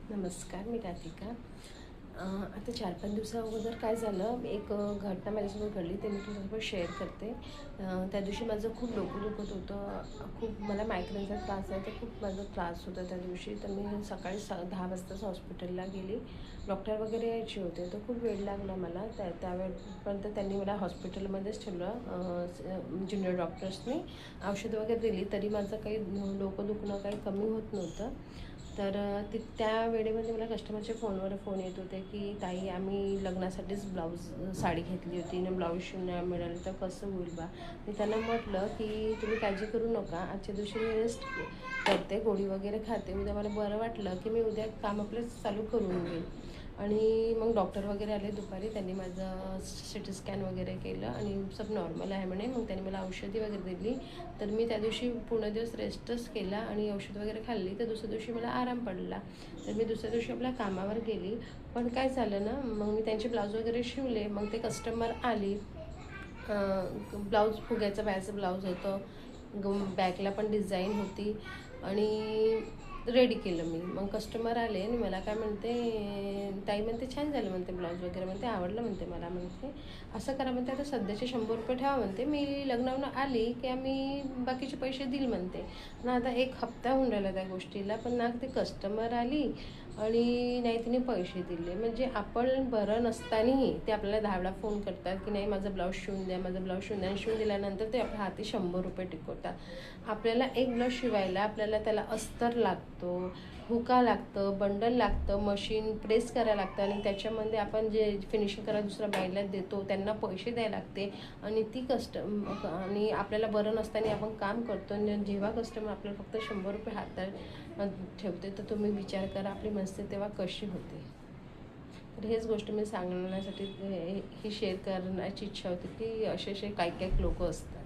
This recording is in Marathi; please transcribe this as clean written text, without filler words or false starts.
नमस्कार, मी राधिका. आता 4-5 दिवसा अगोदर काय झालं, एक घटना माझ्यासोबत घडली, ते मी तुमच्यासोबत शेअर करते. त्या दिवशी माझं खूप डोकं दुखत होतं. खूप मला मायग्रेनचा त्रास आहे, तर खूप माझा त्रास होता त्या दिवशी. तर मी सकाळी 10 वाजताच हॉस्पिटलला गेली. डॉक्टर वगैरे यायचे होते, तर खूप वेळ लागला मला. त्यावेळेपर्यंत त्यांनी मला हॉस्पिटलमध्येच ठेवलं. ज्युनियर डॉक्टर्सनी औषधं वगैरे दिली, तरी माझं काही डोकं दुखणं काही कमी होत नव्हतं. तर त्या वेळेमध्ये मला कस्टमरचे फोनवर फोन येत होते की ताई, आम्ही लग्नासाठीच साडी घेतली होती आणि ब्लाऊज शिवून मिळालं, तर कसं होईल बा. मी त्यांना म्हटलं की तुम्ही काळजी करू नका, आजच्या दिवशी मी रेस्ट करते, गोळी वगैरे खाते, उद्या मला बरं वाटलं की मी उद्या काम आपलं चालू करून घेईन. आणि मग डॉक्टर वगैरे आले दुपारी. त्यांनी माझं सिटी स्कॅन वगैरे केलं आणि सब नॉर्मल आहे म्हणे. मग त्यांनी मला औषधी वगैरे दिली. तर मी त्या दिवशी पूर्ण दिवस रेस्टच केला आणि औषध वगैरे खाल्ली. तर दुसऱ्या दिवशी मला आराम पडला. तर मी दुसऱ्या दिवशी आपल्या कामावर गेली. पण काय झालं ना, मग मी त्यांचे ब्लाऊज वगैरे शिवले. मग ते कस्टमर आली. ब्लाऊज फुग्याचं बाहेरचं ब्लाऊज होतं, बॅकला पण डिझाईन होती आणि रेडी केलं मी. मग कस्टमर आले आणि मला काय म्हणते, ताई म्हणते छान झालं म्हणते ब्लाऊज वगैरे, म्हणते आवडलं म्हणते मला. म्हणते असं करा म्हणते, आता सध्याचे 100 रुपये ठेवा म्हणते, मी लग्नावरून आली की आम्ही बाकीचे पैसे देईल म्हणते. ना आता 1 हप्ता होऊन राहिला त्या गोष्टीला, पण ना ते कस्टमर आली आणि नाही तिने पैसे दिले. म्हणजे आपण बरं नसतानाही ते आपल्याला 10 वेळा फोन करतात की नाही माझं ब्लाऊज शिवून द्या, माझं ब्लाऊज शिवून द्या. आणि शिवून दिल्यानंतर ते आपल्या हाती 100 रुपये टिकवतात. आपल्याला एक ब्लाऊज शिवायला आपल्याला त्याला अस्तर लागतो, हुका लागतं, बंडल लागतं, मशीन प्रेस करायला लागतं आणि त्याच्यामध्ये आपण जे फिनिशिंग करायला दुसऱ्या बाईला देतो त्यांना पैसे द्यायला लागते. आणि आणि आपल्याला बरं नसताना आपण काम करतो आणि जेव्हा कस्टमर आपल्याला फक्त 100 रुपये हातात ठेवते, तर तुम्ही विचार करा आपली मनस्थिती तेव्हा कशी होते. तर हेच गोष्ट मी सांगण्यासाठी ही शेअर करण्याची इच्छा होती की असे काही काही लोक असतात.